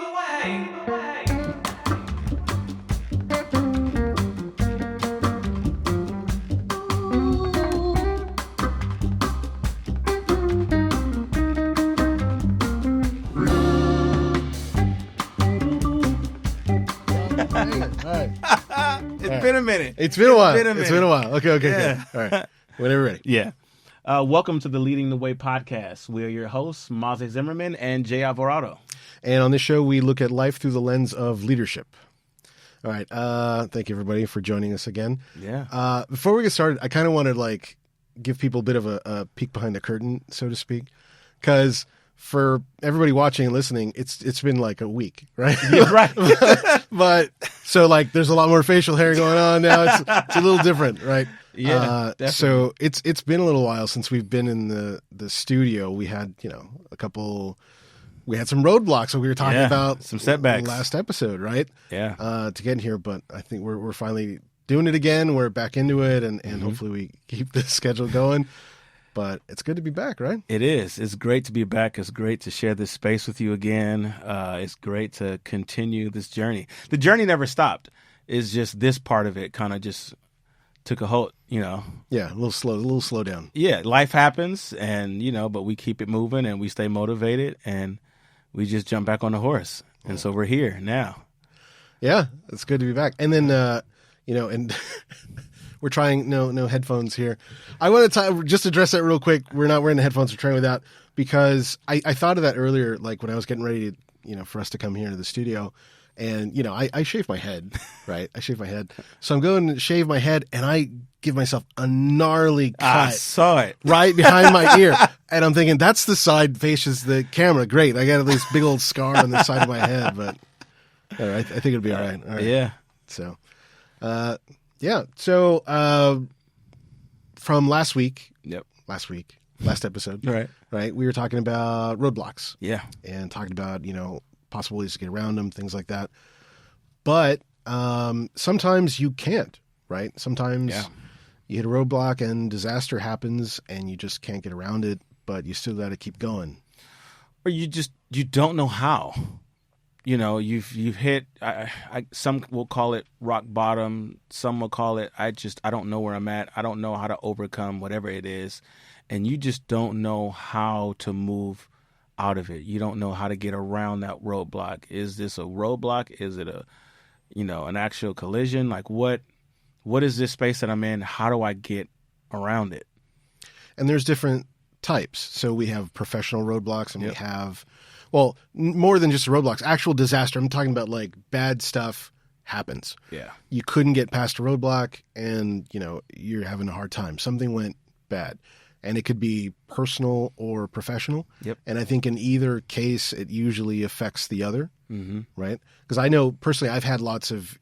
It's been a minute. It's been a while. Okay. Yeah. All right. Whenever ready. Yeah. Welcome to the Leading the Way podcast. We're your hosts, Maza Zimmerman and Jay Alvarado. And on this show, we look at life through the lens of leadership. All right. Thank you, everybody, for joining us again. Yeah. Before we get started, I kind of want to give people a bit of a peek behind the curtain, so to speak, because for everybody watching and listening, it's been like a week, right? Yeah, right. But so there's a lot more facial hair going on now. It's a little different, right? Yeah. So it's been a little while since we've been in the studio. We had we had some roadblocks that we were talking about, some setbacks last episode, right? Yeah. To get in here, but I think we're finally doing it again. We're back into it, and hopefully we keep this schedule going. But it's good to be back, right? It is. It's great to be back. It's great to share this space with you again. It's great to continue this journey. The journey never stopped. It's just this part of it kind of just took a hold, Yeah, a little slow down. Yeah, life happens, and but we keep it moving and we stay motivated and we just jump back on the horse. And so we're here now. Yeah, it's good to be back. And then and we're trying no headphones here. I want to just address that real quick. We're not wearing the headphones. We're trying without, because I thought of that earlier, when I was getting ready to, for us to come here into the studio. And, I shave my head, right? I shave my head. So I'm going to shave my head, and I give myself a gnarly cut. I saw it. Right behind my ear. And I'm thinking, that's the side faces the camera. Great. I got this big old scar on the side of my head. But all right, I think it'll be all right. All right. Yeah. So, yeah. So from last week. Yep. Last episode. Right. We were talking about roadblocks. Yeah. And talking about, possible ways to get around them, things like that. But sometimes you can't, right? Sometimes you hit a roadblock and disaster happens and you just can't get around it, but you still got to keep going. Or you don't know how. You've hit, some will call it rock bottom. Some will call it, I don't know where I'm at. I don't know how to overcome whatever it is. And you just don't know how to move out of it. You don't know how to get around that roadblock. Is this a roadblock? Is it an actual collision? What is this space that I'm in? How do I get around it? And there's different types. So we have professional roadblocks, and we have, more than just roadblocks, actual disaster. I'm talking about bad stuff happens. Yeah. You couldn't get past a roadblock and, you're having a hard time. Something went bad. And it could be personal or professional. Yep. And I think in either case, it usually affects the other, right? Because I know personally, I've had lots of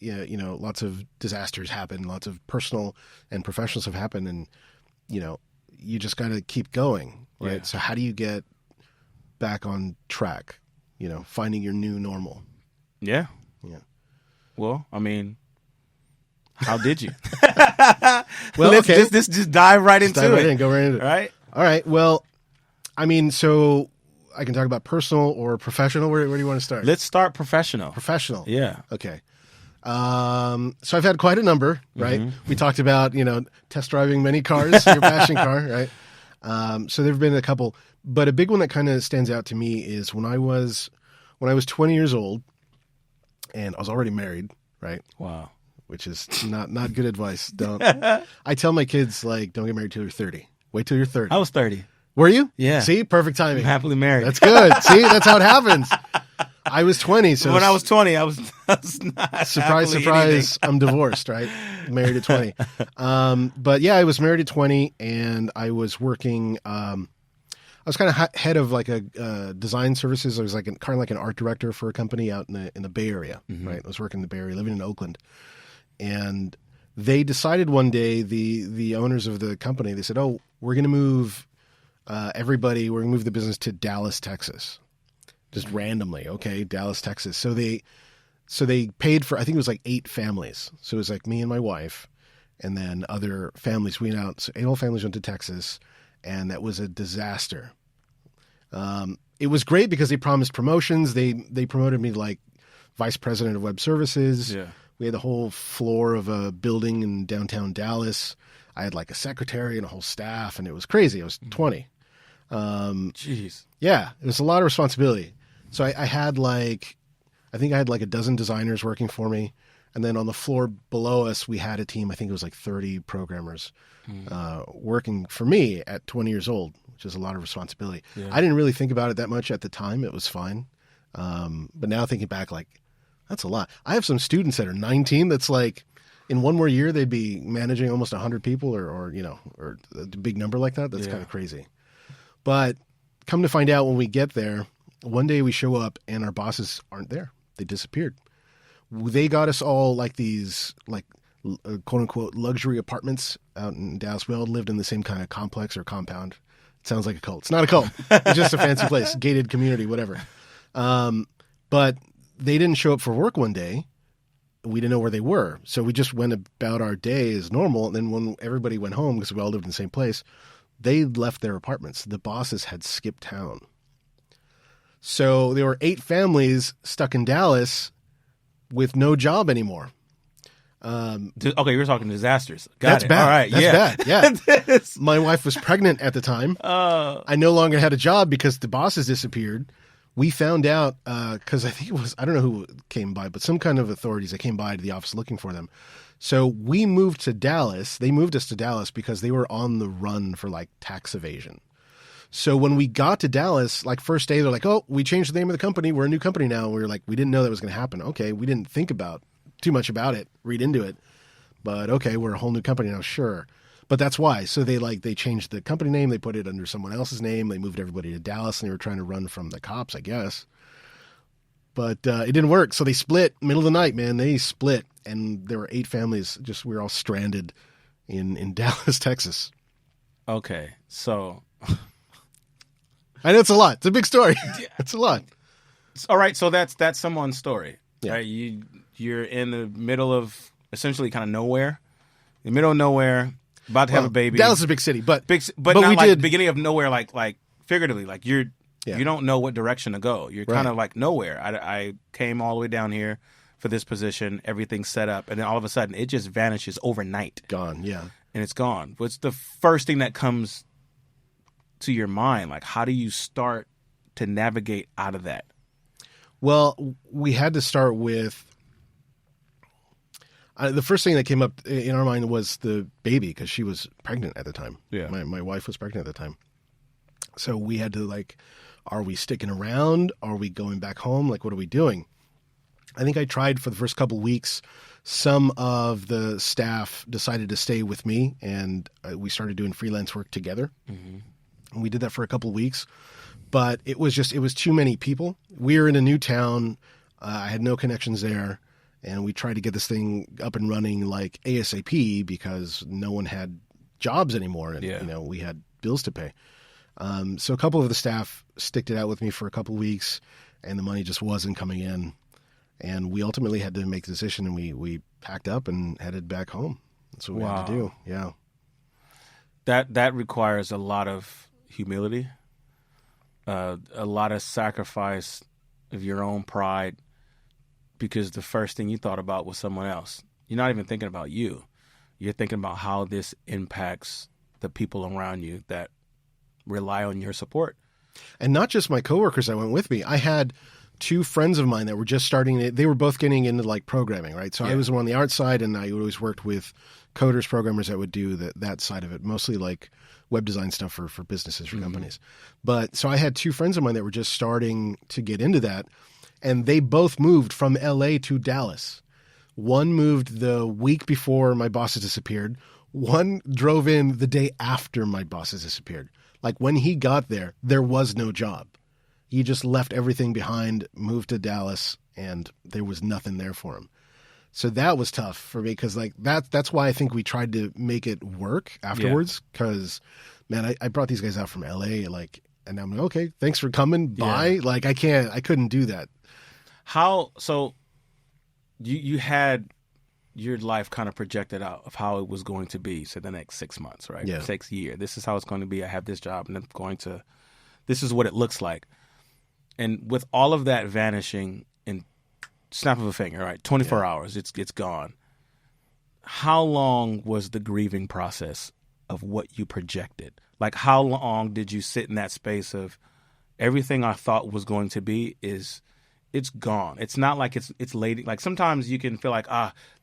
disasters happen, lots of personal and professional stuff happen, and you just got to keep going, right? Yeah. So how do you get back on track? Finding your new normal. Yeah. Yeah. Well, I mean, how did you? Well, let's okay. just dive right into it. Go right into it. Right? All right. Well, I mean, so I can talk about personal or professional. Where do you want to start? Let's start professional. Professional. Yeah. Okay. So I've had quite a number, right? We talked about, test driving many cars, your passion car, right? So there've been a couple, but a big one that kind of stands out to me is when I was 20 years old and I was already married, right? Wow. Which is not good advice. Don't. I tell my kids, don't get married till you're 30. Wait till you're 30. I was 30. Were you? Yeah. See, perfect timing. I'm happily married. That's good. See, that's how it happens. I was 20. So when I was 20, I was not. Surprise. I'm divorced, right? Married at 20. But yeah, I was married at 20 and I was working, I was kind of head of a design services. I was kind of like an art director for a company out in the Bay Area, right? I was working in the Bay Area, living in Oakland. And they decided one day, the owners of the company, they said, "Oh, we're going to move everybody. We're going to move the business to Dallas, Texas, just randomly." Okay, Dallas, Texas. So they paid for, I think it was 8 families. So it was me and my wife, and then other families. We went out. So 8 whole families went to Texas, and that was a disaster. it was great because they promised promotions. They promoted me to like vice president of web services. Yeah. We had the whole floor of a building in downtown Dallas. I had like a secretary and a whole staff, and it was crazy. I was 20. Jeez. Yeah, it was a lot of responsibility. So I had like, I think I had like a dozen designers working for me. And then on the floor below us, we had a team, I think it was like 30 programmers working for me at 20 years old, which is a lot of responsibility. Yeah. I didn't really think about it that much at the time. It was fine. But now thinking back, like, that's a lot. I have some students that are 19 that's like, in one more year, they'd be managing almost 100 people or a big number like that. That's kind of crazy. But come to find out when we get there, one day we show up and our bosses aren't there. They disappeared. They got us all like these, like, quote unquote, luxury apartments out in Dallas. We all lived in the same kind of complex or compound. It sounds like a cult. It's not a cult. It's just a fancy place, gated community, whatever. But they didn't show up for work one day. We didn't know where they were. So we just went about our day as normal. And then when everybody went home, because we all lived in the same place, they left their apartments. The bosses had skipped town. So there were 8 families stuck in Dallas with no job anymore. Okay, you were talking disasters. That's it. bad. All right, That's bad. Yeah. My wife was pregnant at the time. I no longer had a job because the bosses disappeared. We found out because I think it was, I don't know who came by, but some kind of authorities that came by to the office looking for them. So we moved to Dallas. They moved us to Dallas because they were on the run for like tax evasion. So when we got to Dallas, like first day, they're like, oh, we changed the name of the company. We're a new company now. And we were like, we didn't know that was going to happen. Okay. We didn't think about too much about it, read into it, but okay, we're a whole new company now. Sure. But that's why. So they changed the company name. They put it under someone else's name. They moved everybody to Dallas and they were trying to run from the cops, I guess. But it didn't work. So they split middle of the night, man. They split. And there were 8 families. Just, we were all stranded in Dallas, Texas. Okay. So I know it's a lot. It's a big story. It's a lot. All right. So that's someone's story, Yeah. right? You're in the middle of essentially kind of nowhere, in the middle of nowhere, about to have a baby. Dallas is a big city, but but not we like did beginning of nowhere, like figuratively, like you don't know what direction to go. You're kind of like nowhere. I came all the way down here for this position, everything's set up, and then all of a sudden it just vanishes overnight. Gone, yeah. And it's gone. What's the first thing that comes to your mind? Like, how do you start to navigate out of that? Well, we had to start with the first thing that came up in our mind was the baby because she was pregnant at the time. Yeah. My wife was pregnant at the time. So we had to like, are we sticking around? Are we going back home? Like, what are we doing? I think I tried for the first couple of weeks. Some of the staff decided to stay with me and we started doing freelance work together. Mm-hmm. And we did that for a couple of weeks. But it was too many people. We were in a new town. I had no connections there. And we tried to get this thing up and running like ASAP because no one had jobs anymore. And, we had bills to pay. So a couple of the staff sticked it out with me for a couple of weeks and the money just wasn't coming in. And we ultimately had to make a decision and we packed up and headed back home. That's what we had to do. Yeah. That requires a lot of humility. A lot of sacrifice of your own pride because the first thing you thought about was someone else. You're not even thinking about you. You're thinking about how this impacts the people around you that rely on your support. And not just my coworkers that went with me. I had 2 friends of mine that were just starting. They were both getting into like programming, right? So I was on the art side and I always worked with coders, programmers that would do that side of it, mostly like web design stuff for businesses, for companies. But so I had 2 friends of mine that were just starting to get into that. And they both moved from LA to Dallas. One moved the week before my bosses disappeared. One drove in the day after my bosses disappeared. Like when he got there, there was no job. He just left everything behind, moved to Dallas, and there was nothing there for him. So that was tough for me because like that's why I think we tried to make it work afterwards because, man, I brought these guys out from LA like, and I'm like, okay, thanks for coming. Bye. Yeah. Like I couldn't do that. So you had your life kind of projected out of how it was going to be. So the next 6 months, right? Yeah. 6 years. This is how it's going to be. I have this job and this is what it looks like. And with all of that vanishing in snap of a finger, right? 24 hours, it's gone. How long was the grieving process of what you projected? Like, how long did you sit in that space of everything I thought was going to be it's gone. It's not like it's late. Like sometimes you can feel like,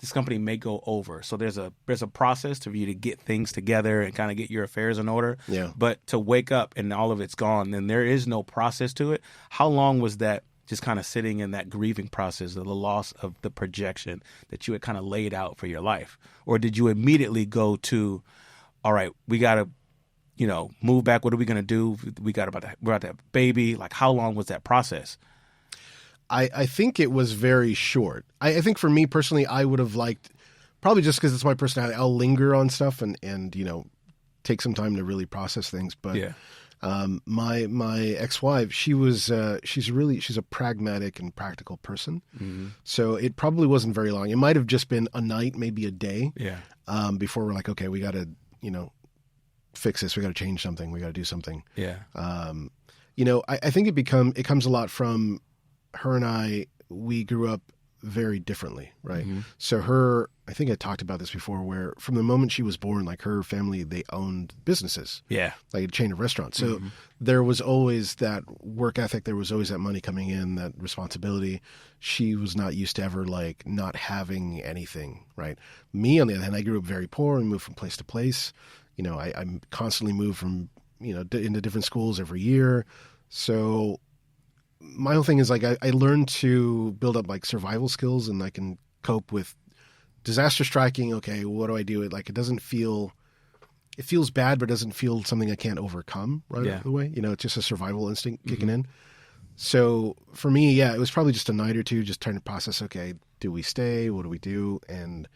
this company may go over. So there's a process for you to get things together and kind of get your affairs in order. Yeah. But to wake up and all of it's gone, then there is no process to it. How long was that just kind of sitting in that grieving process of the loss of the projection that you had kind of laid out for your life? Or did you immediately go to, all right, we got to, move back. What are we going to do? We're about to have a baby. Like, how long was that process? I think it was very short. I think for me personally, I would have liked, probably just because it's my personality, I'll linger on stuff and take some time to really process things. But my ex-wife, she's a pragmatic and practical person. Mm-hmm. So it probably wasn't very long. It might have just been a night, maybe a day. Yeah. Before we're like, okay, we got to, fix this. We got to change something. We got to do something. Yeah. I think it comes a lot from her and I. We grew up very differently, right? Mm-hmm. So I think I talked about this before, where from the moment she was born, like her family, they owned businesses. Yeah. Like a chain of restaurants. So there was always that work ethic. There was always that money coming in, that responsibility. She was not used to ever like not having anything, right? Me, on the other hand, I grew up very poor and moved from place to place. I constantly moved from, into different schools every year. So my whole thing is like, I learned to build up like survival skills, and I can cope with disaster striking. Okay, what do I do? It feels bad, but it doesn't feel something I can't overcome right away. It's just a survival instinct kicking in. So for me, it was probably just a night or two, just trying to process, okay, do we stay? What do we do? And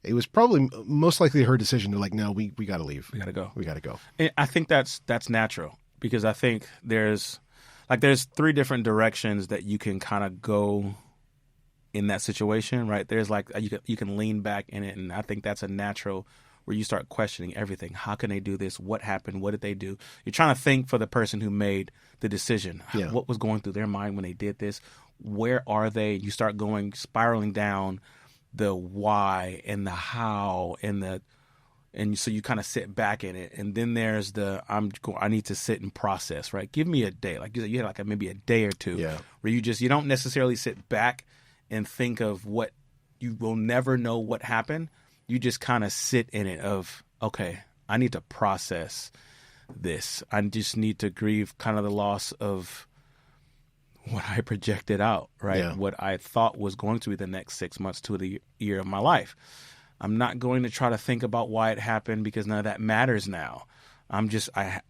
it was probably most likely her decision to like, no, we got to leave. We got to go. We got to go. And I think that's natural, because I think there's three different directions that you can kind of go in that situation, right? There's like, you can lean back in it. And I think that's a natural where you start questioning everything. How can they do this? What happened? What did they do? You're trying to think for the person who made the decision. Yeah. What was going through their mind when they did this? Where are they? You start spiraling down the why and the how and so you kind of sit back in it. And then there's I need to sit and process, right? Give me a day. Like you had like maybe a day or two where you don't necessarily sit back and think of what you will never know what happened. You just kind of sit in it of, okay, I need to process this. I just need to grieve kind of the loss of what I projected out, right? Yeah. What I thought was going to be the next 6 months to the year of my life. I'm not going to try to think about why it happened, because none of that matters now. I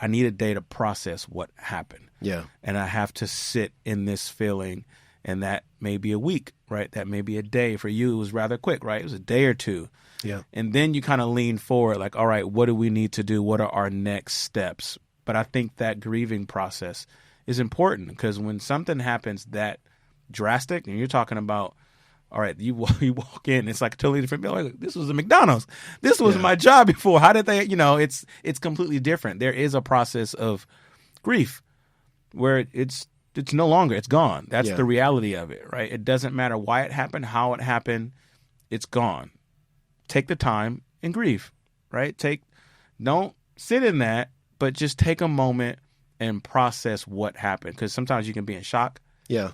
need a day to process what happened. Yeah. And I have to sit in this feeling, and that may be a week, right? That may be a day. For you, it was rather quick, right? It was a day or two. Yeah. And then you kind of lean forward, like, all right, what do we need to do? What are our next steps? But I think that grieving process is important, because when something happens that drastic, and you're talking about, all right, you walk in, it's like a totally different building. Like, this was a McDonald's. This was my job before. How did they, it's completely different. There is a process of grief where it's no longer, it's gone. That's the reality of it, right? It doesn't matter why it happened, how it happened, it's gone. Take the time and grieve, right? Don't sit in that, but just take a moment and process what happened. Because sometimes you can be in shock. Yeah.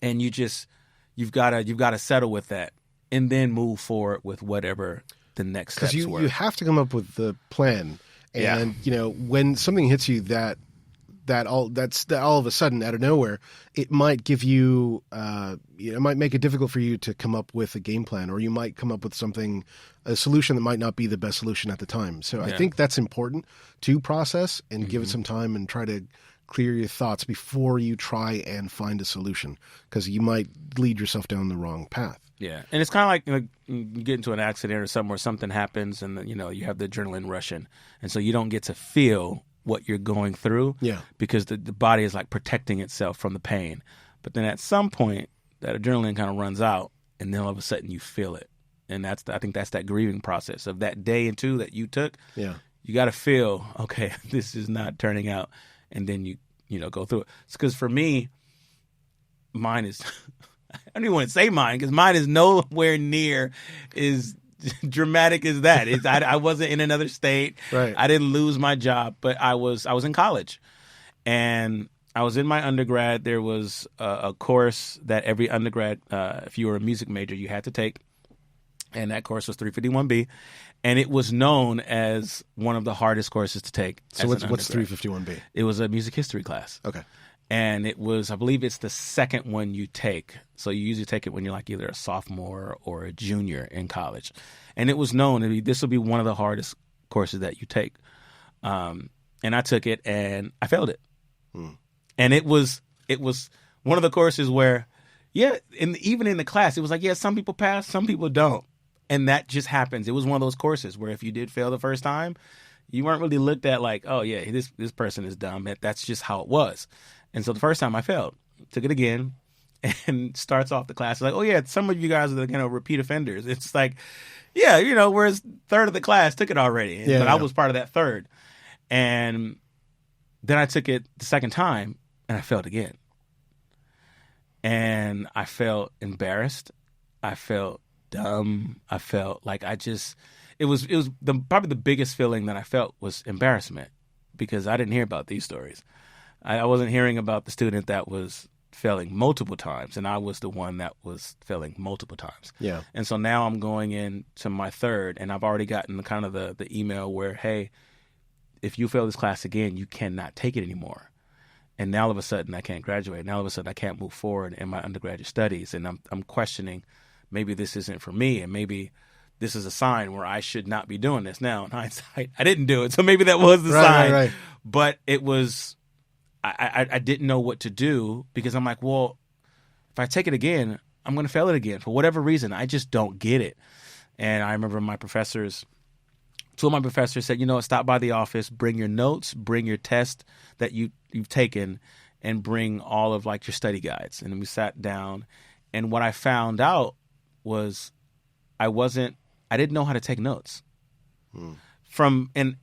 And you've got to settle with that and then move forward with whatever the next steps were. Because you have to come up with the plan. And, when something hits you that all of a sudden out of nowhere, it might give you, it might make it difficult for you to come up with a game plan, or you might come up with a solution that might not be the best solution at the time. So I think that's important to process and give it some time and try to clear your thoughts before you try and find a solution, because you might lead yourself down the wrong path. Yeah. And it's kind of like you get into an accident or something where something happens and, you have the adrenaline rushing. And so you don't get to feel what you're going through because the body is like protecting itself from the pain. But then at some point, that adrenaline kind of runs out, and then all of a sudden you feel it. And I think that's that grieving process of that day and two that you took. Yeah. You got to feel, okay, this is not turning out. And then you go through it. Because for me, mine is, I don't even want to say mine because mine is nowhere near as dramatic as that. I wasn't in another state. Right. I didn't lose my job, but I was in college. And I was in my undergrad. There was a course that every undergrad, if you were a music major, you had to take. And that course was 351B. And it was known as one of the hardest courses to take. So what's 351B? It was a music history class. Okay. And it was, I believe it's the second one you take. So you usually take it when you're like either a sophomore or a junior in college. And it was known, this will be one of the hardest courses that you take. And I took it and I failed it. And it was one of the courses where, even in the class, it was like, some people pass, some people don't. And that just happens. It was one of those courses where if you did fail the first time, you weren't really looked at like, oh, yeah, this person is dumb. That's just how it was. And so the first time I failed, took it again, and starts off the class like, oh, yeah, some of you guys are the repeat offenders. It's like, whereas third of the class took it already. But I was part of that third. And then I took it the second time, and I failed again. And I felt embarrassed. I felt dumb. I felt like it was probably the biggest feeling that I felt was embarrassment because I didn't hear about these stories. I wasn't hearing about the student that was failing multiple times, and I was the one that was failing multiple times. Yeah. And so now I'm going into my third, and I've already gotten kind of the email where, hey, if you fail this class again, you cannot take it anymore. And now all of a sudden I can't graduate. Now all of a sudden I can't move forward in my undergraduate studies. And I'm questioning, maybe this isn't for me, and maybe this is a sign where I should not be doing this. Now, in hindsight, I didn't do it, so maybe that was the sign. Right. But it was, I didn't know what to do because I'm like, well, if I take it again, I'm going to fail it again for whatever reason. I just don't get it. And I remember two of my professors said, stop by the office, bring your notes, bring your test that you've taken, and bring all of like your study guides. And then we sat down, and what I found out was I didn't know how to take notes. And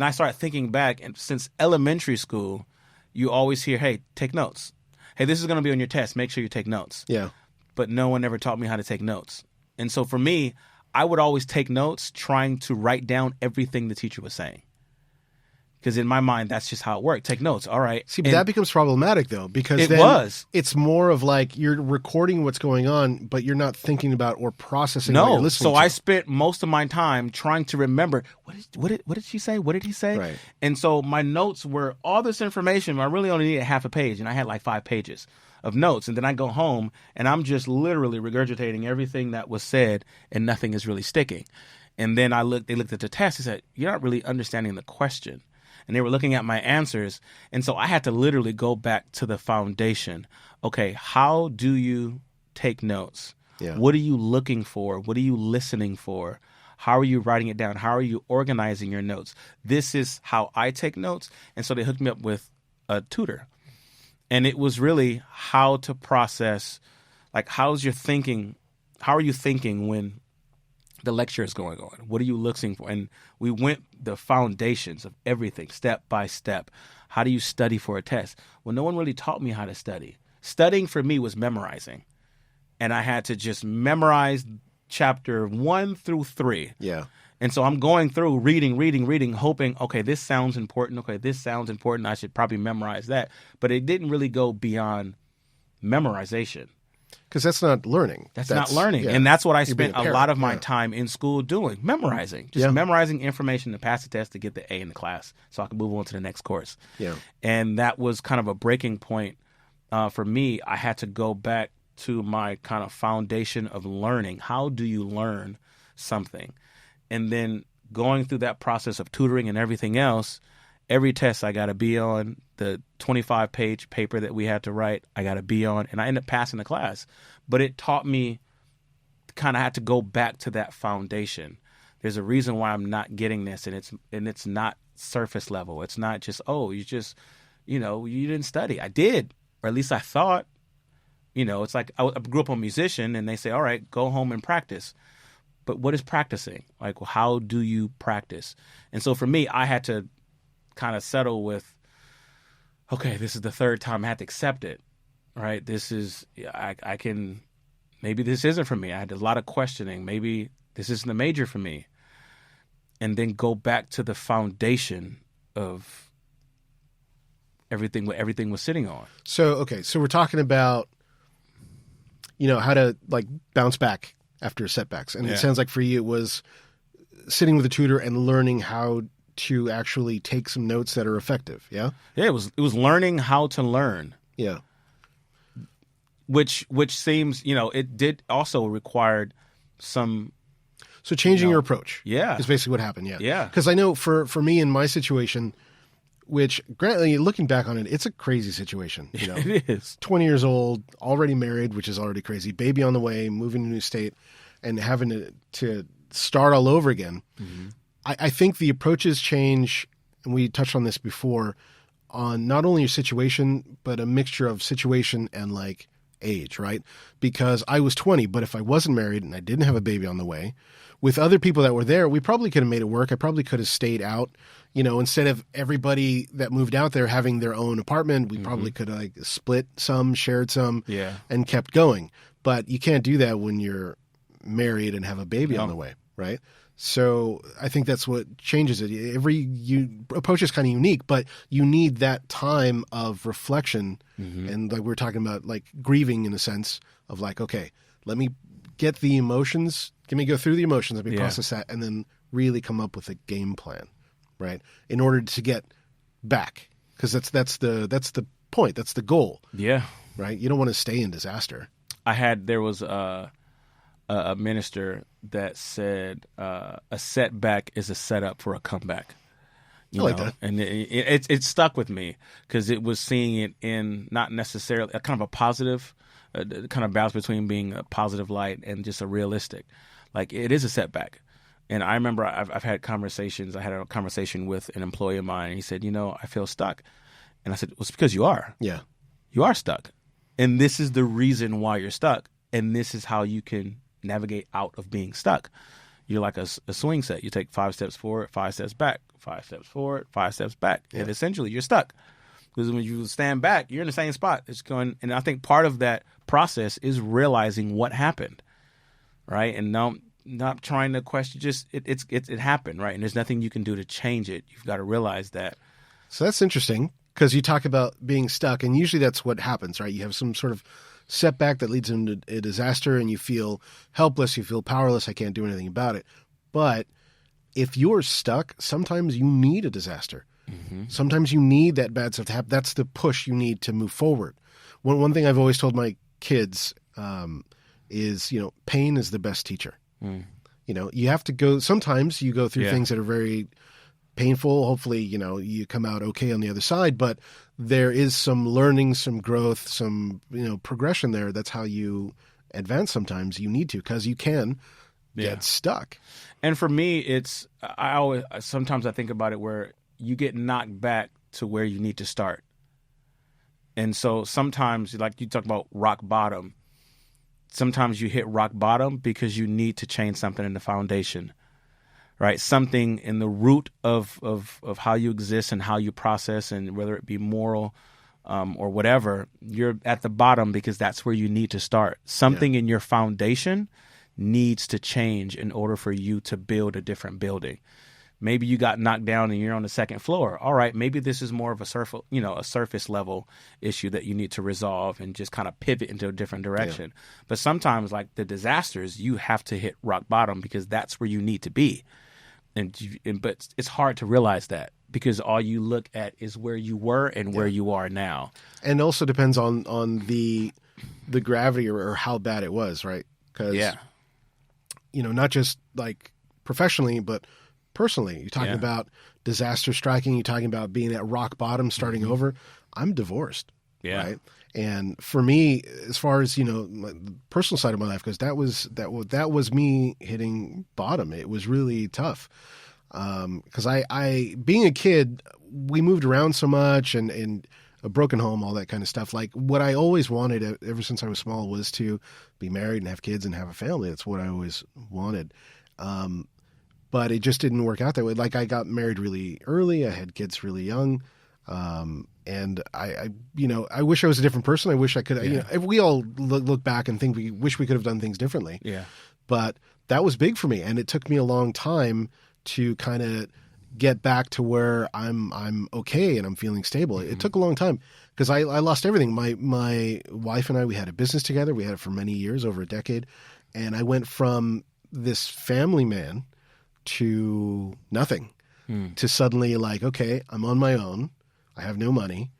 I started thinking back, and since elementary school, you always hear, hey, take notes. Hey, this is going to be on your test. Make sure you take notes. Yeah. But no one ever taught me how to take notes. And so for me, I would always take notes trying to write down everything the teacher was saying. Because in my mind, that's just how it worked. Take notes. All right. See, but that becomes problematic, though, because it's more of like you're recording what's going on, but you're not thinking about or processing what you're listening to. I spent most of my time trying to remember, what did she say? What did he say? Right. And so my notes were all this information. I really only needed half a page, and I had like 5 pages of notes. And then I go home, and I'm just literally regurgitating everything that was said, and nothing is really sticking. And then they looked at the test. They said, you're not really understanding the question. And they were looking at my answers. And so I had to literally go back to the foundation. Okay, how do you take notes? Yeah. What are you looking for? What are you listening for? How are you writing it down? How are you organizing your notes? This is how I take notes. And so they hooked me up with a tutor. And it was really how to process, like, how are you thinking when the lecture is going on? What are you looking for? And we went the foundations of everything, step by step. How do you study for a test? Well, no one really taught me how to study. Studying for me was memorizing. And I had to just memorize chapter 1 through 3. Yeah. And so I'm going through reading, hoping, okay, this sounds important. Okay, this sounds important. I should probably memorize that. But it didn't really go beyond memorization. Because that's not learning. That's not learning. Yeah. And that's what I spent a lot of my yeah. time in school doing, memorizing. Just memorizing information to pass the test to get the A in the class so I could move on to the next course. Yeah. And that was kind of a breaking point for me. I had to go back to my kind of foundation of learning. How do you learn something? And then going through that process of tutoring and everything else, every test I got to be on, the 25-page paper that we had to write, I got to be on, and I ended up passing the class. But it taught me kind of had to go back to that foundation. There's a reason why I'm not getting this, and it's not surface level. It's not just, oh, you didn't study. I did, or at least I thought. It's like I grew up a musician, and they say, all right, go home and practice. But what is practicing? Like, well, how do you practice? And so for me, I had to kind of settle with, okay, this is the third time I had to accept it. right? I can, maybe this isn't for me. I had a lot of questioning. Maybe this isn't a major for me. And then go back to the foundation of what everything was sitting on. So, okay. So we're talking about, how to like bounce back after setbacks. And it sounds like for you, it was sitting with a tutor and learning how to actually take some notes that are effective. Yeah. Yeah. It was learning how to learn. Yeah. Which seems, it did also required some. So changing your approach. Yeah. Is basically what happened. Yeah. Yeah. Because I know for me in my situation, which granted, looking back on it, it's a crazy situation. It is. 20 years old, already married, which is already crazy. Baby on the way, moving to a new state, and having to start all over again. Mm-hmm. I think the approaches change, and we touched on this before, on not only your situation, but a mixture of situation and like age, right? Because I was 20, but if I wasn't married and I didn't have a baby on the way, with other people that were there, we probably could have made it work. I probably could have stayed out, instead of everybody that moved out there having their own apartment, we probably could have like split some, shared some, and kept going. But you can't do that when you're married and have a baby on the way, right? So I think that's what changes it. Every approach is kind of unique, but you need that time of reflection. And like we were talking about, like grieving in a sense of like, okay, let me get the emotions, let me go through the emotions, let me process that, and then really come up with a game plan, right? In order to get back, because that's the point, that's the goal. Yeah. Right? You don't want to stay in disaster. There was a minister that said a setback is a setup for a comeback. I like that. And it stuck with me because it was seeing it in not necessarily a kind of a positive, kind of balance between being a positive light and just a realistic. Like it is a setback. And I remember I've had conversations. I had a conversation with an employee of mine. And he said, I feel stuck. And I said, well, it's because you are. Yeah. You are stuck. And this is the reason why you're stuck. And this is how you can navigate out of being stuck. You're like a swing set. You take 5 steps forward, 5 steps back, 5 steps forward, 5 steps back. Yeah. And essentially you're stuck. Because when you stand back, you're in the same spot. It's going, and I think part of that process is realizing what happened, right? And not trying to question, just it happened, right? And there's nothing you can do to change it. You've got to realize that. So that's interesting because you talk about being stuck, and usually that's what happens, right? You have some sort of setback that leads into a disaster, and you feel helpless, you feel powerless. I can't do anything about it. But if you're stuck, sometimes you need a disaster. Mm-hmm. Sometimes you need that bad stuff to happen. That's the push you need to move forward. One thing I've always told my kids is, pain is the best teacher. Mm. You have to go. Sometimes you go through things that are very painful. Hopefully, you come out okay on the other side. But there is some learning, some growth, some progression there. That's how you advance. Sometimes you need to, because you can get stuck. And for me, sometimes I think about it where you get knocked back to where you need to start. And so sometimes, like you talk about rock bottom, sometimes you hit rock bottom because you need to change something in the foundation, right? Something in the root of how you exist and how you process, and whether it be moral or whatever, you're at the bottom because that's where you need to start. Something in your foundation needs to change in order for you to build a different building. Maybe you got knocked down and you're on the second floor. All right, maybe this is more of a surface level issue that you need to resolve and just kind of pivot into a different direction. Yeah. But sometimes, like the disasters, you have to hit rock bottom because that's where you need to be. But it's hard to realize that because all you look at is where you were and where you are now. And also depends on the gravity or how bad it was, right? Because not just like professionally, but personally, you're talking about disaster striking, you're talking about being at rock bottom, starting over. I'm divorced, right? And for me, as far as, my personal side of my life goes, that was me hitting bottom. It was really tough. Because I being a kid, we moved around so much and a broken home, all that kind of stuff. Like what I always wanted ever since I was small was to be married and have kids and have a family. That's what I always wanted. But it just didn't work out that way. Like I got married really early. I had kids really young. And I wish I was a different person. I wish I could, we all look back and think we wish we could have done things differently. Yeah. But that was big for me. And it took me a long time to kind of get back to where I'm okay and I'm feeling stable. It took a long time because I lost everything. My wife and I, we had a business together. We had it for many years, over a decade. And I went from this family man to nothing, to suddenly like, okay, I'm on my own. I have no money.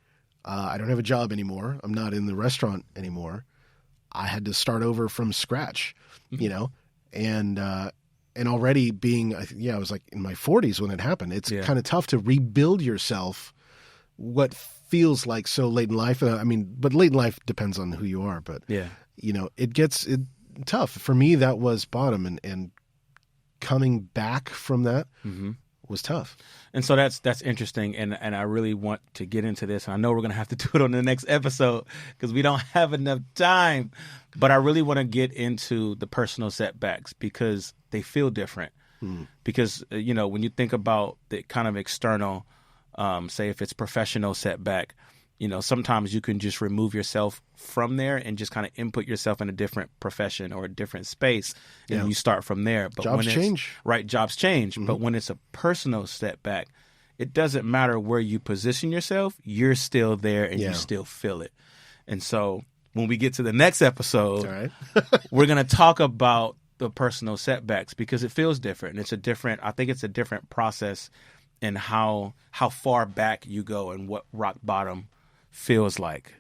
I don't have a job anymore. I'm not in the restaurant anymore. I had to start over from scratch, and already being, I was like in my 40s when it happened. It's kind of tough to rebuild yourself. What feels like so late in life. But late in life depends on who you are. But it gets tough. For me, that was bottom, and coming back from that was tough. And so that's interesting, and I really want to get into this. And I know we're going to have to do it on the next episode because we don't have enough time. But I really want to get into the personal setbacks because they feel different. Because, when you think about the kind of external, say if it's professional setback, sometimes you can just remove yourself from there and just kind of input yourself in a different profession or a different space, and you start from there. But jobs change. Right, jobs change. But when it's a personal setback, it doesn't matter where you position yourself, you're still there and you still feel it. And so when we get to the next episode, all right. we're going to talk about the personal setbacks because it feels different. And I think it's a different process in how far back you go and what rock bottom feels like.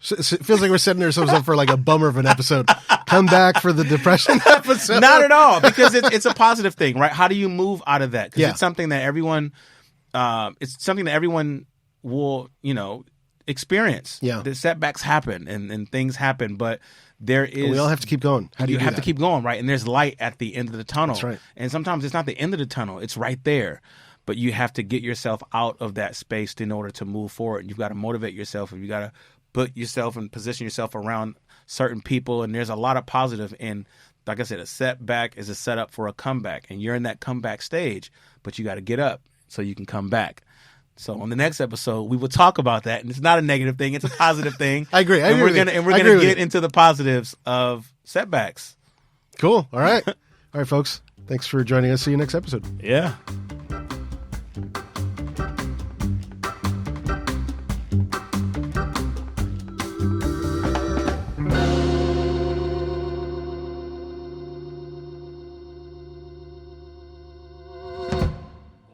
So it feels like we're setting ourselves up for like a bummer of an episode. Come back for the depression episode. Not at all, because it's a positive thing, right? How do you move out of that? Because it's something that everyone, will, experience. Yeah, the setbacks happen and things happen, but we all have to keep going. How do you have to keep going, right? And there's light at the end of the tunnel. That's right. And sometimes it's not the end of the tunnel; it's right there. But you have to get yourself out of that space in order to move forward. You've got to motivate yourself, and you got to put yourself and position yourself around certain people. And there's a lot of positive. And like I said, a setback is a setup for a comeback. And you're in that comeback stage, but you got to get up so you can come back. So on the next episode, we will talk about that. And it's not a negative thing. It's a positive thing. I agree. We're going to get into the positives of setbacks. Cool. All right. All right, folks. Thanks for joining us. See you next episode. Yeah.